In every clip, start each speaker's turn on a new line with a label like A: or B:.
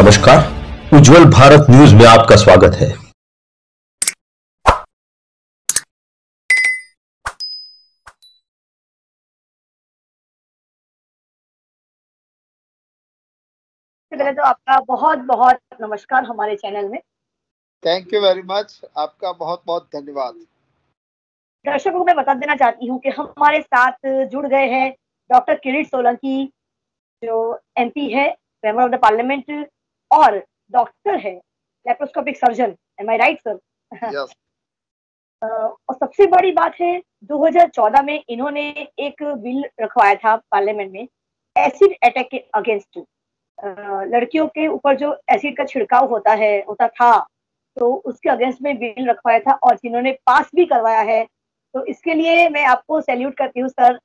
A: नमस्कार, उज्जवल भारत न्यूज में आपका स्वागत है।
B: पहले तो आपका बहुत बहुत नमस्कार हमारे चैनल में।
C: थैंक यू वेरी मच, आपका बहुत बहुत धन्यवाद।
B: दर्शकों को मैं बता देना चाहती हूँ कि हमारे साथ जुड़ गए हैं डॉक्टर किरीट सोलंकी, जो एमपी है, मेंबर ऑफ द पार्लियामेंट, और डॉक्टर है, लैप्रोस्कोपिक सर्जन। एम आई राइट सर?
C: यस।
B: और सबसे बड़ी बात है, 2014 में इन्होंने एक बिल रखवाया था पार्लियामेंट में एसिड अटैक के अगेंस्ट। लड़कियों के ऊपर जो एसिड का छिड़काव होता था, तो उसके अगेंस्ट में बिल रखवाया था और जिन्होंने पास भी करवाया है, तो इसके लिए मैं आपको सैल्यूट करती हूँ सर।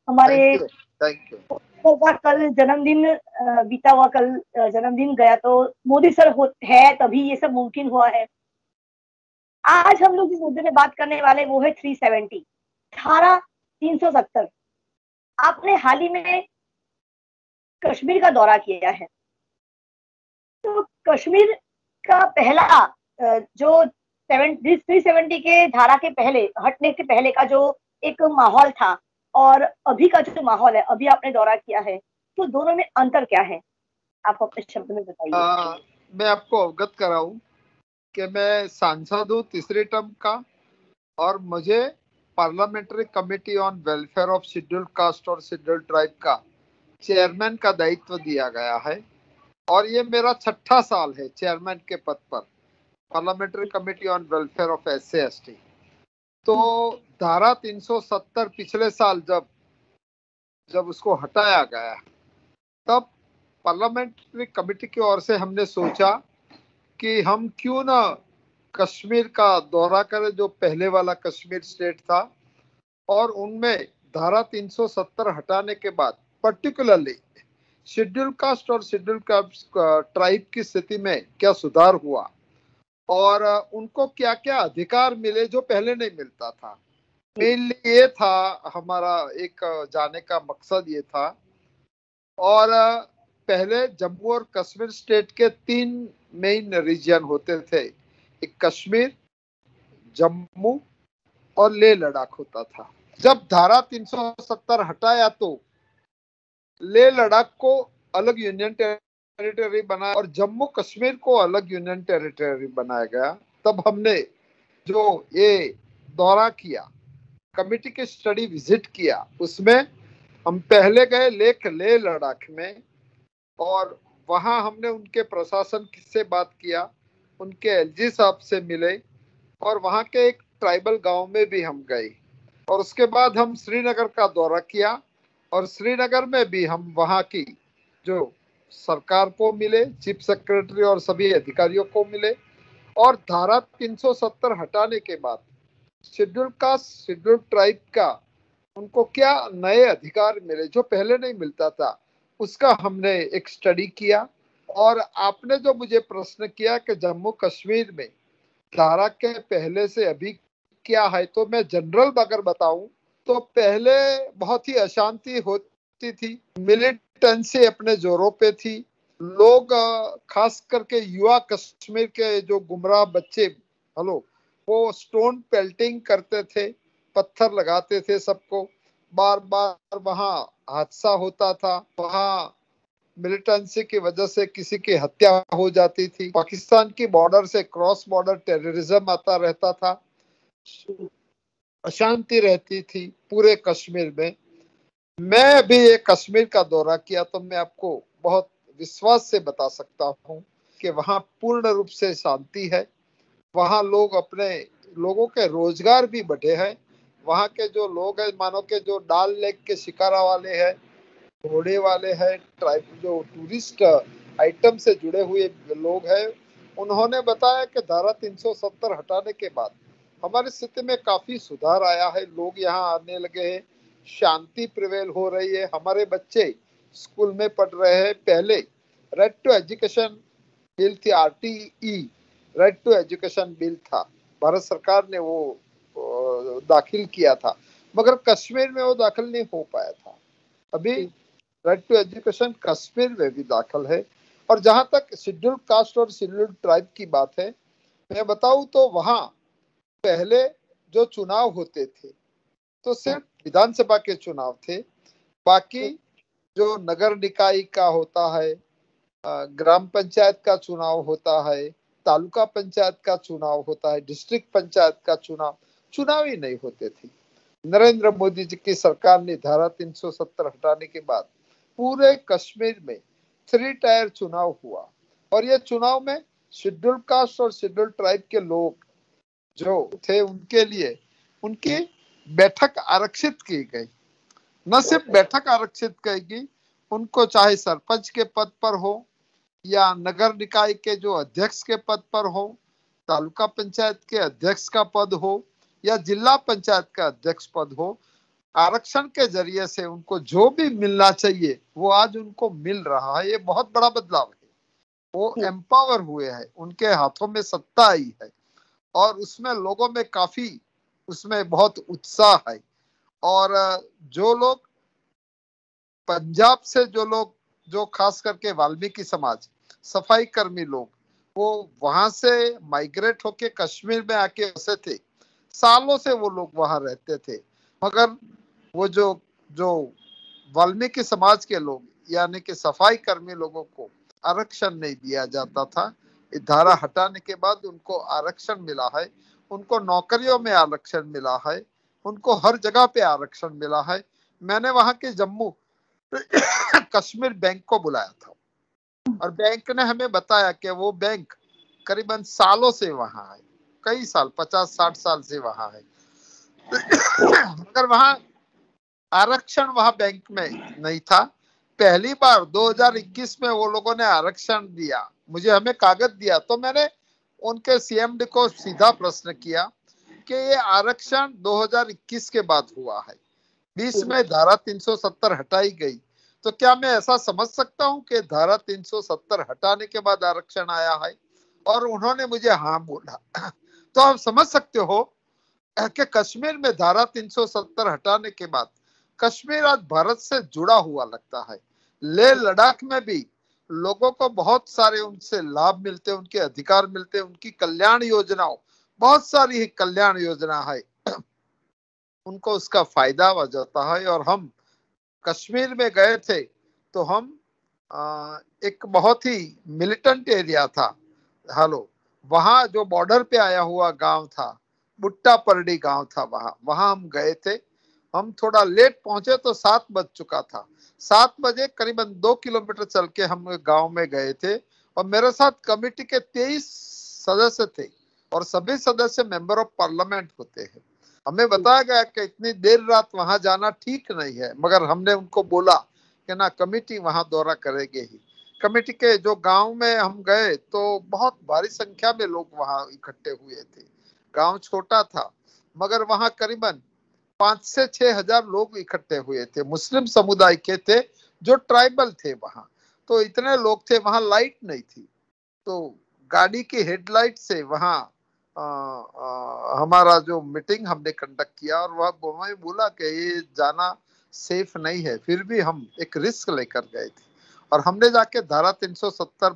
B: हमारे
C: थैंक यू।
B: कल जन्मदिन बीता हुआ, कल जन्मदिन गया, तो मोदी सर है तभी ये सब मुमकिन हुआ है। आज हम लोग जिस मुद्दे में बात करने वाले वो है 370, धारा 370। आपने हाल ही में कश्मीर का दौरा किया है, तो कश्मीर का पहला जो 370 के धारा के पहले, हटने के पहले का जो एक माहौल था और अभी का जो माहौल है, अभी आपने दौरा किया है, तो दोनों में अंतर क्या है, आप अपने शब्द में बताइए।
C: मैं आपको अवगत कराऊं कि मैं सांसद हूँ तीसरे टर्म का, और मुझे parliamentary committee on welfare of scheduled caste और शेड्यूल्ड ट्राइब का चेयरमैन का दायित्व दिया गया है, और ये मेरा 6ठा साल है चेयरमैन के पद पर, parliamentary committee on welfare of SC/ST। तो धारा 370 पिछले साल जब उसको हटाया गया, तब पार्लियामेंट्री कमेटी की ओर से हमने सोचा कि हम क्यों ना कश्मीर का दौरा करें, जो पहले वाला कश्मीर स्टेट था, और उनमें धारा 370 हटाने के बाद पर्टिकुलरली शेड्यूल कास्ट और शेड्यूल ट्राइब की स्थिति में क्या सुधार हुआ और उनको क्या क्या अधिकार मिले जो पहले नहीं मिलता था। मेनली ये था हमारा एक जाने का मकसद, ये था। और पहले जम्मू और कश्मीर स्टेट के 3 मेन रीजन होते थे, एक कश्मीर, जम्मू और लेह लद्दाख होता था। जब धारा 370 हटाया तो लेह लद्दाख को अलग यूनियन टेरिटरी बनाया और जम्मू कश्मीर को अलग यूनियन टेरिटरी बनाया गया। तब हमने जो ये दौरा किया, कमेटी के स्टडी विजिट किया, उसमें हम पहले गए लेह लद्दाख में, और वहां हमने उनके प्रशासन से बात किया, उनके LG साहब से मिले, और वहां के एक ट्राइबल गांव में भी हम गए। और उसके बाद हम श्रीनगर का दौरा किया, और श्रीनगर में भी हम वहां की जो सरकार को मिले, चीफ सेक्रेटरी और सभी अधिकारियों को मिले। और धारा 370 हटाने के बाद शेड्यूल कास्ट, शेड्यूल ट्राइब का उनको क्या नए अधिकार मिले जो पहले नहीं मिलता था, उसका हमने एक स्टडी किया। और आपने जो मुझे प्रश्न किया कि जम्मू कश्मीर में धारा के पहले से अभी क्या है, तो मैं जनरल अगर बताऊं तो पहले बहुत ही अशांति होती थी, मिलिटेंसी अपने जोरों पे थी। लोग खास करके युवा कश्मीर के जो गुमराह बच्चे वो स्टोन पेल्टिंग करते थे, पत्थर लगाते थे सबको, बार बार वहां हादसा होता था, वहां मिलिटेंसी की वजह से किसी की हत्या हो जाती थी, पाकिस्तान की बॉर्डर से क्रॉस बॉर्डर टेररिज्म आता रहता था, अशांति रहती थी पूरे कश्मीर में। मैं अभी ये कश्मीर का दौरा किया तो मैं आपको बहुत विश्वास से बता सकता हूँ कि वहां पूर्ण रूप से शांति है। वहां लोगों के रोजगार भी बढ़े हैं। वहां के जो लोग हैं, मानो के जो डाल लेक के शिकारा वाले हैं, घोड़े वाले हैं, ट्राइब जो टूरिस्ट आइटम से जुड़े हुए लोग हैं, उन्होंने बताया कि धारा 370 हटाने के बाद हमारी स्थिति में काफी सुधार आया है। लोग यहाँ आने लगे हैं, शांति प्रिवेल हो रही है, हमारे बच्चे स्कूल में पढ़ रहे हैं। पहले राइट टू एजुकेशन बिल थी, RTE, right to education bill था, भारत सरकार ने वो दाखिल किया था, मगर कश्मीर में वो दाखिल नहीं हो पाया था। अभी राइट टू एजुकेशन कश्मीर में भी दाखिल है। और जहां तक शेड्यूल कास्ट और शेड्यूल ट्राइब की बात है, मैं बताऊं तो वहां पहले जो चुनाव होते थे तो सिर्फ विधानसभा के चुनाव थे, बाकी जो नगर निकाय का होता है, ग्राम पंचायत का चुनाव होता है, तालुका पंचायत का चुनाव होता है, डिस्ट्रिक्ट पंचायत का चुनाव ही नहीं होते थे। नरेंद्र मोदी जी की सरकार ने धारा 370 हटाने के बाद पूरे कश्मीर में 3 टायर चुनाव हुआ, और ये चुनाव में शेड्यूल कास्ट और शेड्यूल ट्राइब के लोग जो थे उनके लिए उनकी बैठक आरक्षित की गई। न सिर्फ बैठक आरक्षित की, उनको चाहे सरपंच के पद पर हो या नगर निकाय के जो अध्यक्ष के पद पर हो, तालुका पंचायत के अध्यक्ष का पद हो या जिला पंचायत का अध्यक्ष पद हो, आरक्षण के जरिए से उनको जो भी मिलना चाहिए वो आज उनको मिल रहा है। ये बहुत बड़ा बदलाव है। वो एम्पावर हुए हैं, उनके हाथों में सत्ता आई है, और उसमें लोगों में काफी उसमें बहुत उत्साह है। और जो लोग पंजाब से जो खास करके वाल्मीकि समाज, सफाई कर्मी लोग, वो वहां से माइग्रेट होके कश्मीर में आके बसे थे, सालों से वो लोग वहां रहते थे, मगर वो जो वाल्मीकि समाज के लोग यानी कि सफाई कर्मी लोगों को आरक्षण नहीं दिया जाता था। धारा हटाने के बाद उनको आरक्षण मिला है, उनको नौकरियों में आरक्षण मिला है, उनको हर जगह पे आरक्षण मिला है। मैंने वहां के जम्मू कश्मीर बैंक को बुलाया था, और बैंक ने हमें बताया कि वो बैंक करीबन सालों से वहां है, कई साल 50-60 साल से वहां है, मगर वहां आरक्षण वहां बैंक में नहीं था। पहली बार 2021 में वो लोगों ने आरक्षण दिया, हमें कागज दिया, तो मैंने उनके सीएमडी को सीधा प्रश्न किया कि ये आरक्षण 2021 के बाद हुआ है, 20 में धारा 370 हटाई गई, तो क्या मैं ऐसा समझ सकता हूं कि धारा 370 हटाने के बाद आरक्षण आया है? और उन्होंने मुझे हाँ बोला। तो आप समझ सकते हो कि कश्मीर में धारा 370 हटाने के बाद कश्मीर आज भारत से जुड़ा हुआ लगता है। लेह लद्दाख में भी लोगों को बहुत सारे उनसे लाभ मिलते, उनके अधिकार मिलते, उनकी कल्याण योजनाओं, बहुत सारी कल्याण योजना है, उनको उसका फायदा हो जाता है। और हम कश्मीर में गए थे तो हम एक बहुत ही मिलिटेंट एरिया था, वहां जो बॉर्डर पे आया हुआ गांव था, बुट्टा परडी गांव था, वहां हम गए थे। हम थोड़ा लेट पहुंचे तो 7 बज चुका था। 7 बजे करीबन 2 किलोमीटर चल के हम गांव में गए थे, और मेरे साथ कमेटी के 23 सदस्य थे, और सभी सदस्य मेंबर ऑफ पार्लियामेंट होते हैं। हमें बताया गया कि इतनी देर रात वहां जाना ठीक नहीं है, मगर हमने उनको बोला कि ना, कमेटी वहां दौरा करेगी ही। कमेटी के जो गांव में हम गए तो बहुत भारी संख्या में लोग वहां इकट्ठे हुए थे। गांव छोटा था, मगर वहां करीबन 5 से 6 हजार लोग इकट्ठे हुए थे, मुस्लिम समुदाय के थे, जो ट्राइबल थे वहां। तो इतने लोग थे, वहां लाइट नहीं थी, तो गाड़ी की हेडलाइट से वहां हमारा जो मीटिंग हमने कंडक्ट किया, और वह बोला कि ये जाना सेफ नहीं है, फिर भी हम एक रिस्क लेकर गए थे, और हमने जाके धारा 370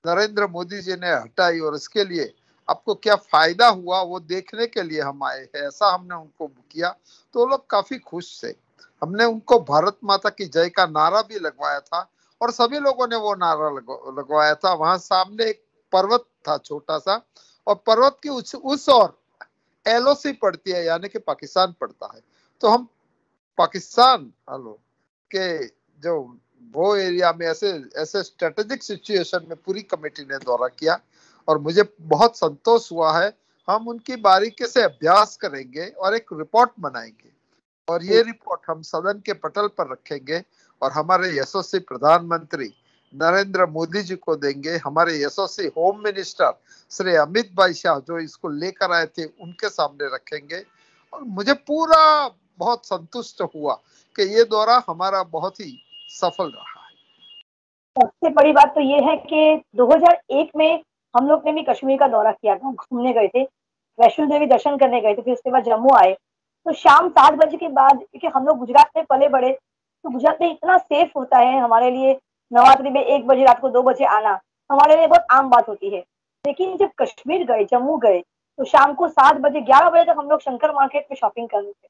C: नरेंद्र मोदी जी ने हटाई, और इसके लिए आपको क्या फायदा हुआ वो देखने के लिए हम आए हैं, ऐसा हमने उनको किया। तो वो लोग काफी खुश थे। हमने उनको भारत माता की जय का नारा भी लगवाया था, और सभी लोगों ने वो नारा लगवाया था। वहां सामने एक पर्वत था छोटा सा, और पर्वत की उस और एलओसी पड़ती है, यानी कि पाकिस्तान पड़ता है। तो हम पाकिस्तान के जो वो एरिया में ऐसे स्ट्रेटेजिक सिचुएशन में पूरी कमेटी ने दौरा किया, और मुझे बहुत संतोष हुआ है। हम उनकी बारीकी से अभ्यास करेंगे और एक रिपोर्ट बनाएंगे, और ये रिपोर्ट हम सदन के पटल पर रखेंगे, और हमारे यशस्वी प्रधानमंत्री नरेंद्र मोदी जी को देंगे, हमारे यशस्वी होम मिनिस्टर श्री अमित भाई शाह जो इसको लेकर आए थे उनके सामने रखेंगे। और मुझे पूरा बहुत संतुष्ट हुआ कि ये दौरा हमारा बहुत ही सफल रहा है।
B: सबसे बड़ी बात तो ये है कि 2001 में हम लोग ने भी कश्मीर का दौरा किया था, घूमने गए थे, वैष्णो देवी दर्शन करने गए थे, फिर उसके बाद जम्मू आए। तो शाम 7 बजे के बाद, क्योंकि हम लोग गुजरात में पले बड़े, तो गुजरात में इतना सेफ होता है हमारे लिए, नवरात्रि में 1 बजे रात को 2 बजे आना हमारे लिए बहुत आम बात होती है। लेकिन जब कश्मीर गए, जम्मू गए, तो शाम को 7 बजे 11 बजे तक हम लोग शंकर मार्केट में शॉपिंग कर रहे थे।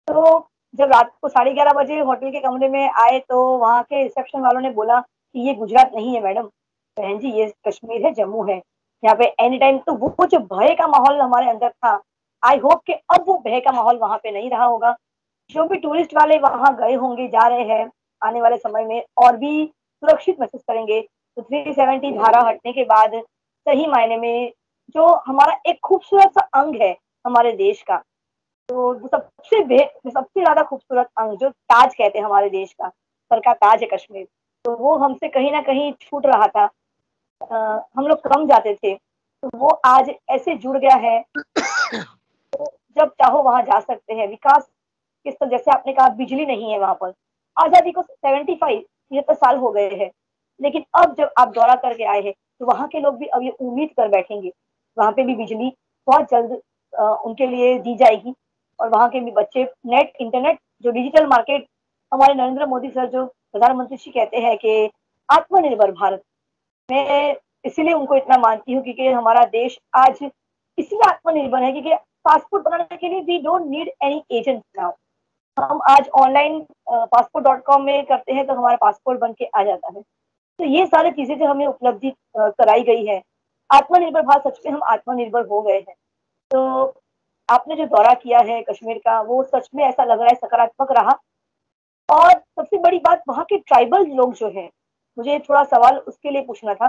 B: तो जब रात को 11:30 बजे होटल के कमरे में आए तो वहाँ के रिसेप्शन वालों ने बोला कि ये गुजरात नहीं है मैडम, बहन जी ये कश्मीर है, जम्मू है। यहाँ पे एनी टाइम, तो वो जो भय का माहौल हमारे अंदर था, आई होप कि अब वो भय का माहौल वहाँ पे नहीं रहा होगा। जो भी टूरिस्ट वाले वहाँ गए होंगे, जा रहे हैं, आने वाले समय में और भी सुरक्षित महसूस करेंगे। तो 370 धारा हटने के बाद सही मायने में जो हमारा एक खूबसूरत सा अंग है हमारे देश का, तो जो सबसे ज्यादा खूबसूरत अंग जो ताज कहते हैं हमारे देश का, सर का ताज है कश्मीर, तो वो हमसे कहीं ना कहीं छूट रहा था। हम लोग कम जाते थे, तो वो आज ऐसे जुड़ गया है। जब चाहो वहां जा सकते हैं। विकास किस तरह, जैसे आपने कहा बिजली नहीं है वहां पर, आजादी को 75 साल हो गए हैं, लेकिन अब जब आप दौरा करके आए हैं तो वहां के लोग भी अब ये उम्मीद कर बैठेंगे वहां पे भी बिजली बहुत जल्द उनके लिए दी जाएगी। और वहां के भी बच्चे नेट इंटरनेट जो डिजिटल मार्केट, हमारे नरेंद्र मोदी सर जो प्रधानमंत्री जी कहते हैं कि आत्मनिर्भर भारत, मैं इसीलिए उनको इतना मानती हूँ क्योंकि हमारा देश आज इसलिए आत्मनिर्भर है क्योंकि पासपोर्ट बनाने के लिए we don't need any agent now. हम आज ऑनलाइन passport.com में करते हैं तो हमारा पासपोर्ट बन के आ जाता है। तो ये सारी चीजें जो हमें उपलब्धि कराई गई है, आत्मनिर्भर भारत, सच में हम आत्मनिर्भर हो गए हैं। तो आपने जो दौरा किया है कश्मीर का, वो सच में ऐसा लग रहा है सकारात्मक रहा। और सबसे बड़ी बात, वहाँ के ट्राइबल लोग जो हैं, मुझे थोड़ा सवाल उसके लिए पूछना था।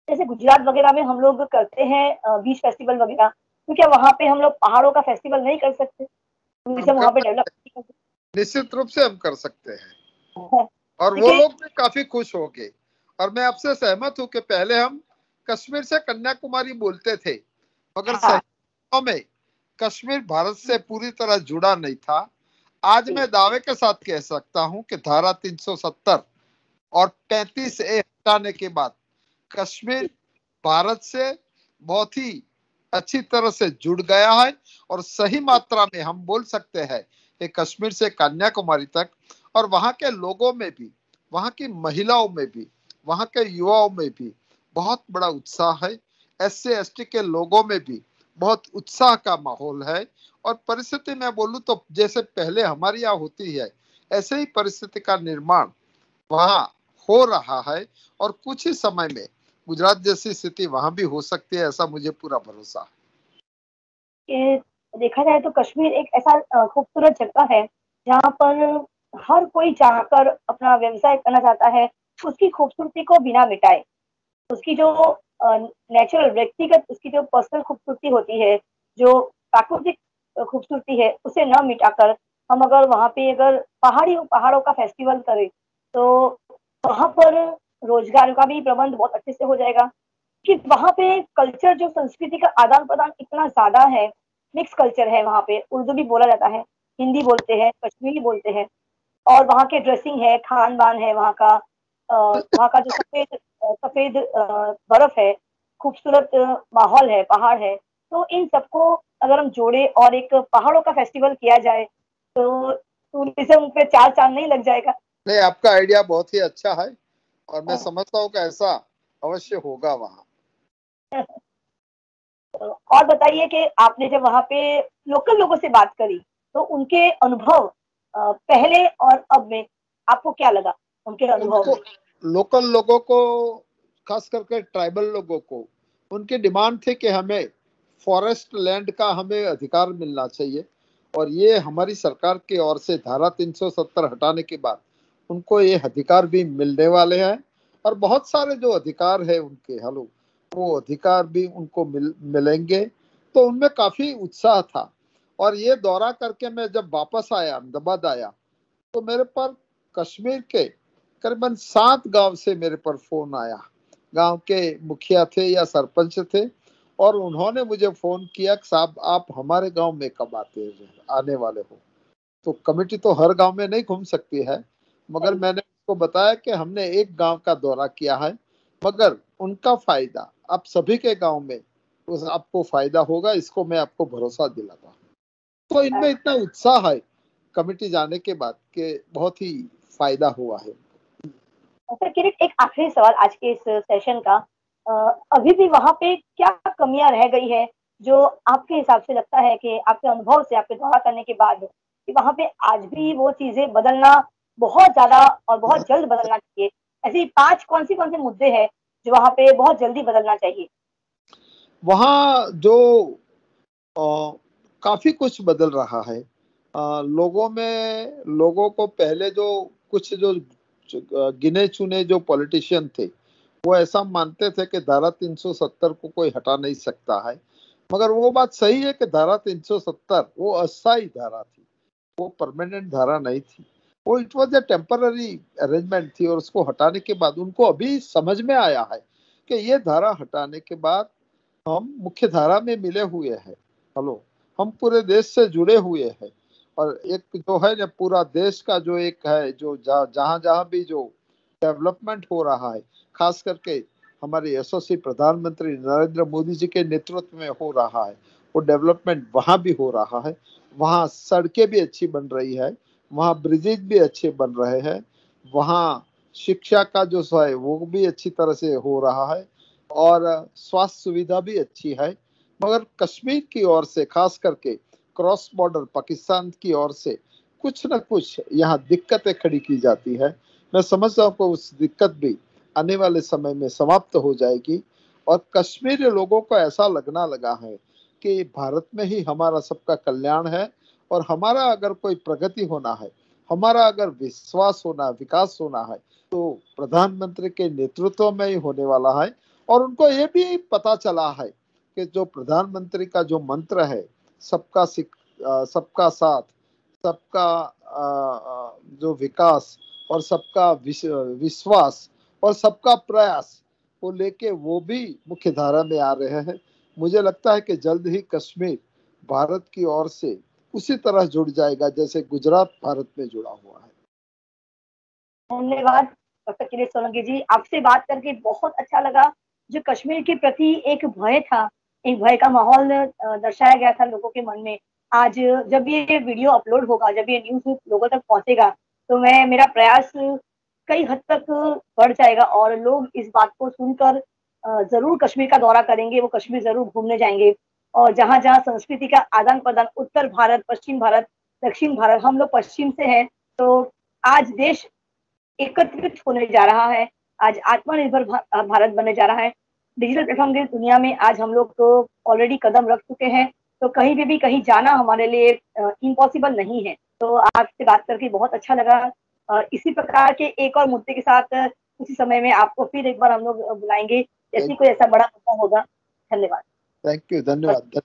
B: जैसे गुजरात वगैरह में हम लोग करते हैं बीच फेस्टिवल वगैरह, तो क्या वहाँ पे हम लोग पहाड़ों का फेस्टिवल नहीं कर सकते?
C: हम
B: टूरिज्म
C: कर
B: वहाँ पे डेवलप नहीं कर
C: निश्चित रूप से हम कर सकते हैं,
B: सकते?
C: और वो
B: देखिए,
C: लोग भी काफी खुश होंगे। और मैं आपसे सहमत हूँ कि पहले हम कश्मीर से कन्याकुमारी बोलते थे, मगर सही
B: हाँ,
C: मायनों में कश्मीर भारत से पूरी तरह जुड़ा नहीं था। आज
B: जी,
C: मैं दावे के साथ कह सकता हूँ कि धारा 370 और 35A हटाने के बाद कश्मीर भारत से बहुत ही अच्छी तरह से जुड़ गया है। और सही मात्रा में हम बोल सकते हैं कि कश्मीर से कन्याकुमारी तक, और वहाँ के लोगों में भी, वहाँ की महिलाओं में भी, वहाँ के युवाओं में भी बहुत बड़ा उत्साह है। SC ST के लोगों में भी बहुत उत्साह का माहौल है। और परिस्थिति मैं बोलूँ तो जैसे पहले हमारे यहाँ होती है, ऐसे ही परिस्थिति का निर्माण वहाँ हो रहा है। और कुछ ही समय में गुजरात जैसी स्थिति वहां भी हो सकती है, ऐसा मुझे पूरा भरोसा है।
B: कि देखा जाए तो कश्मीर एक ऐसा खूबसूरत जगह है जहाँ पर हर कोई जाकर अपना व्यवसाय करना चाहता है, उसकी खूबसूरती को बिना मिटाए। उसकी जो नेचुरल व्यक्तिगत उसकी जो पर्सनल खूबसूरती होती है, जो प्राकृतिक खूबसूरती है, उसे न मिटाकर हम अगर वहाँ पे अगर पहाड़ों का फेस्टिवल करें तो वहाँ पर रोजगार का भी प्रबंध बहुत अच्छे से हो जाएगा। कि वहाँ पे कल्चर जो संस्कृति का आदान प्रदान इतना ज्यादा है, मिक्स कल्चर है वहाँ पे, उर्दू भी बोला जाता है, हिंदी बोलते हैं, कश्मीरी बोलते हैं। और वहाँ के ड्रेसिंग है, खान पान है वहाँ का जो सफेद सफेद बर्फ है, खूबसूरत माहौल है, पहाड़ है। तो इन सबको अगर हम जोड़े और एक पहाड़ों का फेस्टिवल किया जाए तो टूरिज्म पे 4 चांद नहीं लग जाएगा?
C: नहीं, आपका आइडिया बहुत ही अच्छा है, और मैं समझता हूँ कि ऐसा अवश्य होगा वहाँ।
B: और बताइए कि आपने जब वहाँ पे लोकल लोगों से बात करी तो उनके अनुभव पहले और अब में आपको क्या लगा, उनके अनुभव
C: उनको,
B: में?
C: लोकल लोगों को, खास करके ट्राइबल लोगों को, उनकी डिमांड थी कि हमें फॉरेस्ट लैंड का हमें अधिकार मिलना चाहिए। और ये हमारी सरकार की ओर से धारा 370 हटाने के बाद उनको ये अधिकार भी मिलने वाले हैं। और बहुत सारे जो अधिकार है उनके, हलो, वो अधिकार भी उनको मिलेंगे। तो उनमें काफी उत्साह था। और ये दौरा करके मैं जब वापस आया, अहमदाबाद आया, तो मेरे पर कश्मीर के करीबन 7 गांव से मेरे पर फोन आया। गांव के मुखिया थे या सरपंच थे, और उन्होंने मुझे फोन किया कि साहब आप हमारे गांव में कब आने वाले हो। तो कमेटी तो हर गांव में नहीं घूम सकती है, मगर
B: सही।
C: मैंने उसको बताया कि हमने एक गांव का दौरा किया है, मगर उनका फायदा आप सभी के गांव में उस आपको फायदा होगा, इसको मैं आपको भरोसा दिलाता हूँ। तो इनमें इतना उत्साह है कमेटी जाने के बाद कि बहुत ही फायदा हुआ है।
B: सर किरीट, एक आखिरी सवाल आज के इस सेशन का। अभी भी वहां पे क्या कमियां रह गई है जो आपके हिसाब से लगता है कि आपके अनुभव से, आपके दौरा करने के बाद, कि वहां पे आज भी वो चीजें बदलना बहुत ज्यादा और बहुत जल्द बदलना चाहिए? ऐसी 5 कौन से मुद्दे हैं जो वहां पे बहुत जल्दी बदलना चाहिए?
C: वहाँ जो काफी कुछ बदल रहा है। लोगों को पहले जो कुछ जो गिने चुने जो पॉलिटिशियन थे, वो ऐसा मानते थे कि धारा 370 को कोई हटा नहीं सकता है। मगर वो बात सही है कि धारा 370 वो अस्थायी धारा थी, वो परमानेंट धारा नहीं थी। वो it was a temporary arrangement थी, और उसको हटाने के बाद उनको अभी समझ में आया है कि ये धारा हटाने के बाद हम मुख्य धारा में मिले हुए हैं। हेलो, हम पूरे देश से जुड़े हुए हैं, और एक जो है ना पूरा देश का जो एक है, जो जहां जहां भी जो डेवलपमेंट हो रहा है, खास करके हमारे यशस्वी प्रधानमंत्री नरेंद्र मोदी जी के नेतृत्व में हो रहा है, वो डेवलपमेंट वहां भी हो रहा है। वहां सड़कें भी अच्छी बन रही है, वहां ब्रिजेज भी अच्छे बन रहे हैं, वहां शिक्षा का जो है वो भी अच्छी तरह से हो रहा है, और स्वास्थ्य सुविधा भी अच्छी है। मगर कश्मीर की ओर से, खास करके क्रॉस बॉर्डर पाकिस्तान की ओर से कुछ न कुछ यहाँ दिक्कतें खड़ी की जाती है। मैं समझता हूँ कि उस दिक्कत भी आने वाले समय में समाप्त हो जाएगी, और कश्मीरी लोगों को ऐसा लगना लगा है कि भारत में ही हमारा सबका कल्याण है, और हमारा अगर कोई प्रगति होना है, हमारा अगर विश्वास होना, विकास होना है, तो प्रधानमंत्री के नेतृत्व में ही होने वाला है। और उनको ये भी पता चला है कि जो प्रधानमंत्री का जो मंत्र है, सबका साथ, सबका जो विकास, और सबका विश्वास, और सबका प्रयास को लेके वो भी मुख्य धारा में आ रहे हैं। मुझे लगता है कि जल्द ही कश्मीर भारत की ओर से उसी तरह जुड़ जाएगा जैसे गुजरात भारत में जुड़ा हुआ है।
B: धन्यवाद डॉक्टर किरीट सोलंकी जी, आपसे बात करके बहुत अच्छा लगा। जो कश्मीर के प्रति एक भय था, एक भय का माहौल दर्शाया गया था लोगों के मन में, आज जब ये वीडियो अपलोड होगा, जब ये न्यूज लोगों तक पहुंचेगा, तो मेरा प्रयास कई हद तक बढ़ जाएगा और लोग इस बात को सुनकर जरूर कश्मीर का दौरा करेंगे, वो कश्मीर जरूर घूमने जाएंगे। और जहां जहां संस्कृति का आदान प्रदान, उत्तर भारत, पश्चिम भारत, दक्षिण भारत, हम लोग पश्चिम से हैं, तो आज देश एकत्रित होने जा रहा है, आज आत्मनिर्भर भारत बनने जा रहा है। डिजिटल प्लेटफॉर्म की दुनिया में आज हम लोग तो ऑलरेडी कदम रख चुके हैं, तो कहीं भी कहीं जाना हमारे लिए इम्पॉसिबल नहीं है। तो आपसे बात करके बहुत अच्छा लगा। इसी प्रकार के एक और मुद्दे के साथ उसी समय में आपको फिर एक बार हम लोग बुलाएंगे, जैसे कोई ऐसा बड़ा मुद्दा होगा। धन्यवाद।
C: थैंक यू, धन्यवाद।